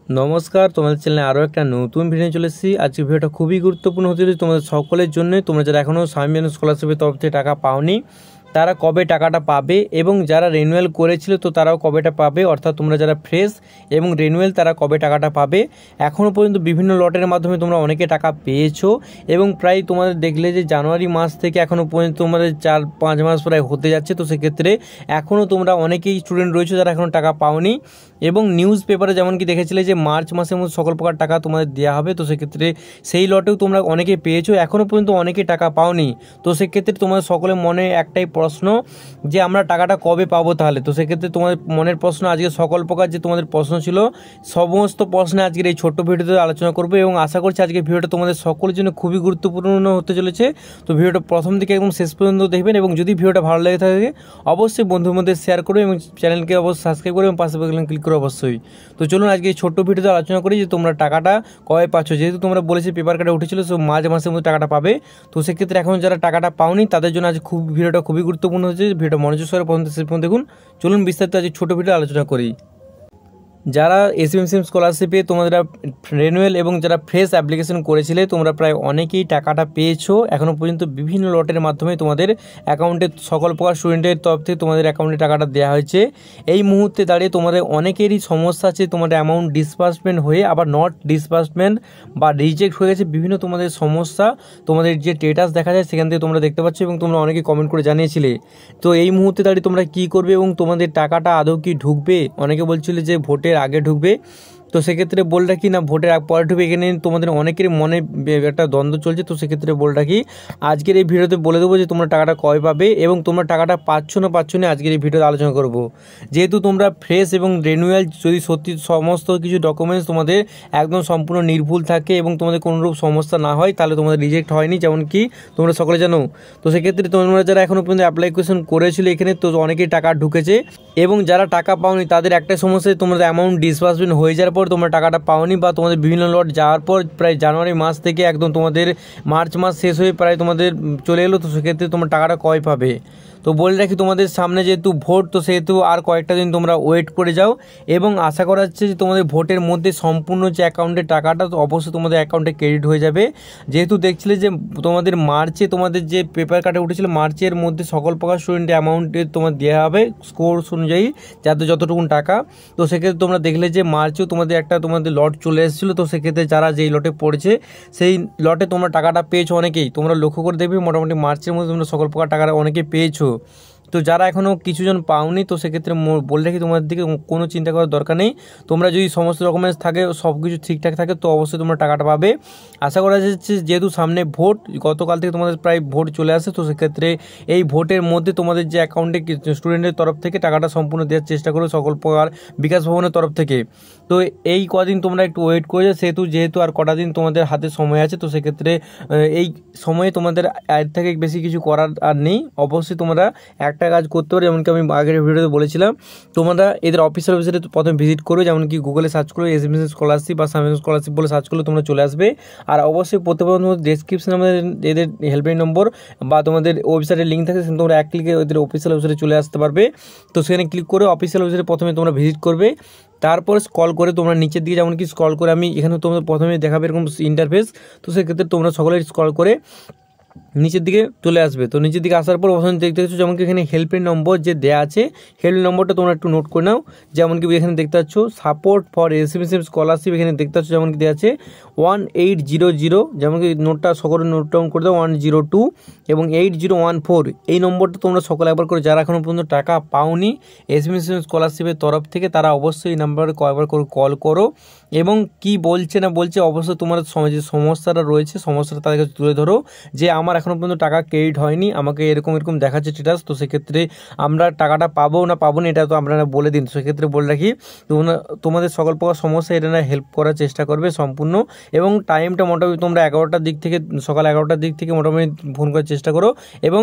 নমস্কার, তোমাদের চ্যানেলে আরও একটা নতুন ভিডিও চলে এসেছি। আজকে ভিডিওটা খুবই গুরুত্বপূর্ণ হতে চলেছে তোমাদের সকলের জন্য। তোমরা যারা এখনও স্বামী স্কলারশিপের তরফ থেকে টাকা পাওনি তারা কবে টাকাটা পাবে, এবং যারা রিনিউয়াল করেছিল তো তারাও কবেটা পাবে, অর্থাৎ তোমরা যারা ফ্রেশ এবং রিনিউয়াল তারা কবে টাকাটা পাবে। এখনও পর্যন্ত বিভিন্ন লটের মাধ্যমে তোমরা অনেকে টাকা পেয়েছো, এবং প্রায় তোমাদের দেখলে যে জানুয়ারি মাস থেকে এখনও পর্যন্ত তোমাদের 4-5 মাস প্রায় হতে যাচ্ছে। তো সেক্ষেত্রে এখনও তোমরা অনেকেই স্টুডেন্ট রয়েছে যারা এখনও টাকা পাওনি, এবং নিউজ পেপারে যেমন কি দেখেছিলে যে মার্চ মাসের মধ্যে সকল প্রকার টাকা তোমাদের দেওয়া হবে। তো সেক্ষেত্রে সেই লটেও তোমরা অনেকে পেয়েছো, এখনও পর্যন্ত অনেকে টাকা পাওনি। তো সেক্ষেত্রে তোমাদের সকলের মনে একটাই প্রশ্ন যে আমরা টাকাটা কবে পাবো তাহলে। তো সেক্ষেত্রে তোমাদের মনের প্রশ্ন, আজকে সকল প্রকার যে তোমাদের প্রশ্ন ছিল সমস্ত প্রশ্নে আজকের এই ছোট্ট ভিডিওতে আলোচনা করবো, এবং আশা করছি আজকের ভিডিওটা তোমাদের সকলের জন্য খুবই গুরুত্বপূর্ণ হতে চলেছে। তো ভিডিওটা প্রথম থেকে একদম শেষ পর্যন্ত দেখবেন, এবং যদি ভিডিওটা ভালো লেগে থাকে অবশ্যই বন্ধুর মধ্যে শেয়ার করবে, এবং চ্যানেলকে অবশ্যই সাবস্ক্রাইব করে এবং পাশে বেল ক্লিক করে অবশ্যই। তো চলুন আজকে এই ছোট্ট ভিডিওতে আলোচনা করি যে তোমরা টাকাটা কবে পাচ্ছ। যেহেতু তোমরা বলেছে পেপার কার্ডে উঠেছিল সো মার্চ মাসের মধ্যে টাকাটা পাবে। তো সেক্ষেত্রে এখন যারা টাকাটা পাওনি তাদের জন্য আজ ভিডিওটা খুবই গুরুত্বপূর্ণ হচ্ছে। ভিডিওটা মনোযোগ সহকারে প্রথম থেকে শেষ পর্যন্ত দেখুন। চলুন বিস্তারিত আজ ছোট ভিডিও আলোচনা করি। যারা এসএমসিএম স্কলারশিপে তোমরা রিনিউয়াল এবং যারা ফ্রেশ অ্যাপ্লিকেশন করেছিলে তোমরা প্রায় অনেকেই টাকাটা পেয়েছো। এখনও পর্যন্ত বিভিন্ন লটের মাধ্যমে তোমাদের অ্যাকাউন্টে সকল প্রকার স্টুডেন্টের তরফ থেকে তোমাদের অ্যাকাউন্টে টাকাটা দেওয়া হয়েছে। এই মুহূর্তে দাঁড়িয়ে তোমাদের অনেকেরই সমস্যা আছে, তোমাদের অ্যামাউন্ট ডিসবার্সমেন্ট হয়ে আবার নট ডিসবার্সমেন্ট বা রিজেক্ট হয়ে গেছে, বিভিন্ন তোমাদের সমস্যা। তোমাদের যে স্ট্যাটাস দেখা যায় সেখান থেকে তোমরা দেখতে পাচ্ছ, এবং তোমরা অনেকে কমেন্ট করে জানিয়েছিলে। তো এই মুহূর্তে দাঁড়িয়ে তোমরা কী করবে এবং তোমাদের টাকাটা আদৌ কি ঢুকবে? অনেকে বলছিল যে ভোটের আগে ঢুকবে, তো সেক্ষেত্রে বল রাখি না ভোটের পরে ঢুকবে। এখানে তোমাদের অনেকের মনে একটা দ্বন্দ্ব চলছে। তো সেক্ষেত্রে বল রাখি আজকের এই ভিডিওতে বলে দেবো যে তোমরা টাকাটা কবে পাবে, এবং তোমরা টাকাটা পাচ্ছ না আজকের এই ভিডিওতে আলোচনা করব। যেহেতু তোমরা ফ্রেশ এবং রিনিউয়াল যদি সত্যি সমস্ত কিছু ডকুমেন্টস তোমাদের একদম সম্পূর্ণ নির্ভুল থাকে এবং তোমাদের কোনোরূপ সমস্যা না হয় তাহলে তোমাদের রিজেক্ট হয়নি, যেমন কি তোমরা সকলে জানো। তো সেক্ষেত্রে তোমরা যারা এখনও পর্যন্ত অ্যাপ্লিকেশন করেছিল এখানে তো অনেকেই টাকা ঢুকেছে, এবং যারা টাকা পাওনি তাদের একটাই সমস্যা, তোমাদের অ্যামাউন্ট ডিসবার্সমেন্ট হয়ে যাওয়ার পর তোমরা টাকাটা পাওনি, বা তোমাদের বিভিন্ন লট যাওয়ার পর প্রায় জানুয়ারি মাস থেকে একদম তোমাদের মার্চ মাস শেষ হয়ে প্রায় তোমাদের চলে এলো। তো সেক্ষেত্রে তোমরা টাকাটা কবে পাবে? তো বলে রাখি তোমাদের সামনে যেহেতু ভোট, তো সেহেতু আর কয়েকটা দিন তোমরা ওয়েট করে যাও, এবং আশা করা যাচ্ছে যে তোমাদের ভোটের মধ্যে সম্পূর্ণ যে অ্যাকাউন্টের টাকাটা তো অবশ্যই তোমাদের অ্যাকাউন্টে ক্রেডিট হয়ে যাবে। যেহেতু দেখছিলে যে তোমাদের মার্চে তোমাদের যে পেপার কাটে উঠেছিল মার্চের মধ্যে সকল প্রকার স্টুডেন্টের অ্যামাউন্টে তোমার দেওয়া হবে স্কোর্স অনুযায়ী যাদের যতটুকুন টাকা। তো সেক্ষেত্রে তোমরা দেখলে যে মার্চেও তোমাদের একটা তোমাদের লট চলে এসেছিলো। তো সেক্ষেত্রে যারা যেই লটে পড়েছে সেই লটে তোমরা টাকাটা পেয়েছো অনেকেই। তোমরা লক্ষ্য করে দেখবে মোটামুটি মার্চের মধ্যে তোমরা সকল প্রকার টাকাটা অনেকেই পেয়েছো। তো যারা এখনও কিছুজন পাওনি তো সেক্ষেত্রে বলে রাখি তোমাদের দিকে কোনো চিন্তা করার দরকার নেই। তোমরা যদি সমস্ত ডকুমেন্টস থাকে সব কিছু ঠিকঠাক থাকে তো অবশ্যই তোমরা টাকাটা পাবে। আশা করা যাচ্ছে যেহেতু সামনে ভোট, গতকাল থেকে তোমাদের প্রায় ভোট চলে আসে, তো সেক্ষেত্রে এই ভোটের মধ্যে তোমাদের যে অ্যাকাউন্টে স্টুডেন্টের তরফ থেকে টাকাটা সম্পূর্ণ দেওয়ার চেষ্টা করো সকল প্রকার বিকাশ ভবনের তরফ থেকে। তো এই কদিন তোমরা একটু ওয়েট করে যাও, যেহেতু আর কটা দিন তোমাদের হাতে সময় আছে। তো সেক্ষেত্রে এই সময়ে তোমাদের এর থেকে বেশি কিছু করার আর নেই। অবশ্যই তোমরা একটা কাজ করতে পারো, যেমনকি আমি আগের ভিডিওতে বলেছিলাম, তোমরা এদের অফিসিয়াল ওয়েবসাইটে প্রথমে ভিজিট করো, যেমনকি গুগলে সার্চ করো এসএমসিএম স্কলারশিপ বা স্বামী স্কলারশিপ বলে সার্চ করলে তোমরা চলে আসবে। আর অবশ্যই প্রত্যেকবার ডেসক্রিপশনে আমাদের এদের হেল্পলাইন নম্বর বা তোমাদের ওয়েবসাইটের লিঙ্ক থাকে, সেখানে তোমরা এক ক্লিকে ওদের অফিসিয়াল ওয়েবসাইটে চলে আসতে পারবে। তো সেখানে ক্লিক করে অফিসিয়াল ওয়েবসাইটে প্রথমে তোমরা ভিজিট করবে, তারপরে স্ক্রল করে তোমরা নিচের দিকে যেমন কি স্ক্রল করে আমি এখানে তোমাদের প্রথমে দেখাবে এরকম ইন্টারফেস। তো সেক্ষেত্রে তোমরা সকলে স্ক্রল করে নিচের দিকে চলে আসবে। তো নিচের দিকে আসার পর প্রথমে দেখতে পাচ্ছ যেমন কি এখানে হেল্পলাইন নম্বর যে দেওয়া আছে, হেল্পলাইন নম্বরটা তোমরা একটু নোট করে নাও। যেমন কি এখানে দেখতে পাচ্ছ সাপোর্ট ফর এসএমসিএম স্কলারশিপ, এখানে দেখতে পাচ্ছ যেমন কি দেওয়া আছে 1800, যেমন কি নোটটা সকলে নোট ডাউন করে দাও 102 এবং 8014। এই নম্বরটা তোমরা সকলে একবার করে যারা এখনও পর্যন্ত টাকা পাওনি এসএমসিএম স্কলারশিপের তরফ থেকে তারা অবশ্যই এই নাম্বারে কয়েকবার করে কল করো, এবং কি বলছে না বলছে অবশ্যই তোমার যে সমস্যাটা রয়েছে সমস্যাটা তাদের কাছে তুলে ধরো যে আমার এখনও পর্যন্ত টাকা ক্রেডিট হয়নি, আমাকে এরকম দেখাচ্ছে স্ট্যাটাস। তো সেক্ষেত্রে আমরা টাকাটা পাবো না এটা তো আপনারা বলে দিন। সেক্ষেত্রে বলে রাখি তোমাদের সকল প্রকার সমস্যা এটা হেল্প করার চেষ্টা করবে সম্পূর্ণ, এবং টাইমটা মোটামুটি তোমরা 11টার দিক থেকে সকাল 11টার দিক থেকে মোটামুটি ফোন করার চেষ্টা করো, এবং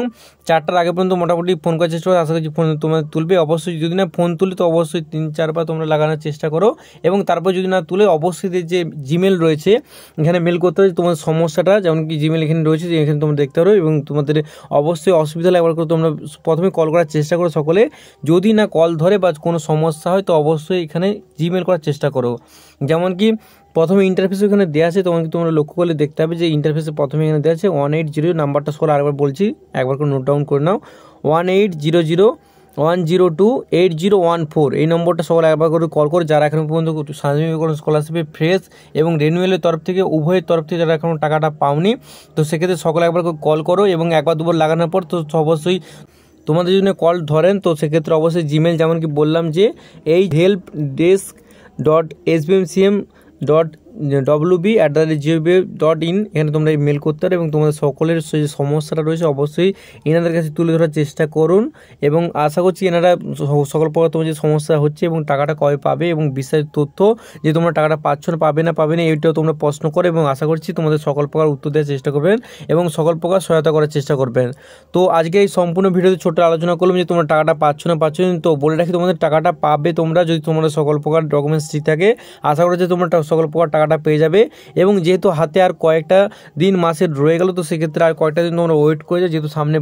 4টার আগে পর্যন্ত মোটামুটি ফোন করার চেষ্টা করো। আশা করছি ফোন তোমরা তুলবে। অবশ্যই যদি না ফোন তুলে তো অবশ্যই 3-4 বার তোমরা লাগানোর চেষ্টা করো, এবং তারপর যদি না তুলে অবশ্যই যে জিমেল রয়েছে এখানে মেল করতে হবে তোমার সমস্যাটা, যেমন কি জিমেল এখানে রয়েছে এখানে তোমরা দেখতে পারো। এবং তোমাদের অবশ্যই অসুবিধা হলে একবার করে তোমরা প্রথমে কল করার চেষ্টা করো সকলে, যদি না কল ধরে বা কোনো সমস্যা হয় তো অবশ্যই এখানে জিমেল করার চেষ্টা করো। যেমন কি প্রথমে ইন্টারফেস এখানে দেওয়া আছে, তোমাকে তোমরা লক্ষ্য করলে দেখতে হবে যে ইন্টারফেসে প্রথমে এখানে দেওয়া আছে 180, নাম্বারটা সকলে আরেকবার বলছি, একবার করে নোট ডাউন করে নাও, 1800-102-8014 এই নম্বরটা সকলে একবার করে কল করে, যারা এখন পর্যন্ত স্বামী বিবেকানন্দ স্কলারশিপে ফ্রেশ এবং রেনুয়ালের তরফ থেকে উভয়ের তরফ থেকে যারা এখনও টাকাটা পাওনি, তো সেক্ষেত্রে সকলে একবার করে কল করো এবং একবার দুবার লাগানোর পর তো অবশ্যই তোমাদের জন্য কল ধরেন। তো সেক্ষেত্রে অবশ্যই জিমেল যেমন কি বললাম যে এই helpdesk.sbmcm.wb@gmail.in এখানে তোমরা মেল করতে পারো এবং তোমাদের সকলের যে সমস্যাটা রয়েছে অবশ্যই এনাদের কাছে তুলে ধরার চেষ্টা করুন। এবং আশা করছি এনারা সকল প্রকার তোমার যে সমস্যা হচ্ছে এবং টাকাটা কবে পাবে এবং বিস্তারিত তথ্য যে তোমরা টাকাটা পাচ্ছ না পাবে না এইটাও তোমরা প্রশ্ন করো এবং আশা করছি তোমাদের সকল প্রকার উত্তর দেওয়ার চেষ্টা করবেন এবং সকল প্রকার সহায়তা করার চেষ্টা করবেন। তো আজকে এই সম্পূর্ণ ভিডিওতে ছোট্ট আলোচনা করলাম যে তোমরা টাকাটা পাচ্ছ না। তো বলে রাখি তোমাদের টাকাটা পাবে তোমরা যদি তোমাদের সকল প্রকার ডকুমেন্টস ঠিক থাকে। আশা করি যে তোমরা সকল প্রকার টাকাটা পেয়ে যাবে এবং যেহেতু হাতে আর কয়েকটা দিন মাসের রয়ে গেল তো সেক্ষেত্রে আর কয়েকটা দিন তোমরা ওয়েট করে যাও, যেহেতু সামনে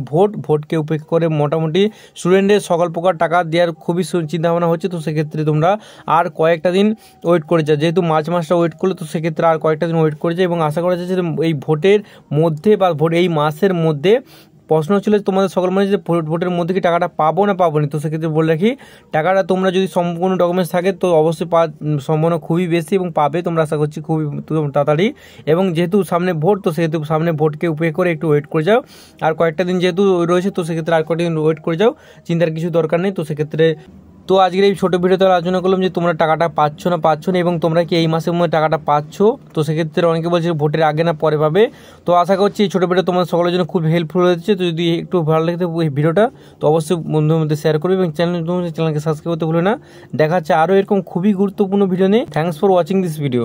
ভোটকে উপেক্ষা করে মোটামুটি স্টুডেন্টদের সকল প্রকার টাকা দেওয়ার খুবই চিন্তাভাবনা হচ্ছে। তো সেক্ষেত্রে তোমরা আর কয়েকটা দিন ওয়েট করে যাও, যেহেতু মার্চ মাসটা ওয়েট করলে তো সেক্ষেত্রে আর কয়েকটা দিন ওয়েট করে যায় এবং আশা করা যাচ্ছে যে এই ভোটের মধ্যে বা এই মাসের মধ্যে প্রশ্ন ছিল তোমাদের সকল মানে যে ভোটের মধ্যে কি টাকাটা পাবো না পাবো না। তো সেক্ষেত্রে বলে রাখি টাকাটা তোমরা যদি সম্পূর্ণ ডকুমেন্টস থাকে তো অবশ্যই পাওয়ার সম্ভাবনা খুবই বেশি এবং পাবে তোমরা আশা করছি খুবই তাড়াতাড়ি। এবং যেহেতু সামনে ভোট তো সেহেতু সামনে ভোটকে উপেক্ষা করে একটু ওয়েট করে যাও, আর কয়েকটা দিন যেহেতু রয়েছে তো সেক্ষেত্রে আর কয়েকটা দিন ওয়েট করে যাও, চিন্তার কিছু দরকার নেই। তো সেক্ষেত্রে তো আজকের এই ছোটো ভিডিওতে আলোচনা করলাম যে তোমরা টাকাটা পাচ্ছ না এবং তোমরা কি এই মাসের মধ্যে টাকাটা পাচ্ছ। তো সেক্ষেত্রে অনেকে বলছে ভোটের আগে না পরে পাবে। তো আশা করছি এই ছোটো ভিডিও তোমাদের সকলের জন্য খুব হেল্পফুল হয়েছে। তো যদি একটু ভালো লাগে এই ভিডিওটা তো অবশ্যই বন্ধুদের মধ্যে শেয়ার করবে এবং চ্যানেলকে সাবস্ক্রাইব করতে ভুলো না। দেখা যাচ্ছে আরও এরকম খুবই গুরুত্বপূর্ণ ভিডিও নিয়ে। Thanks for watching this video.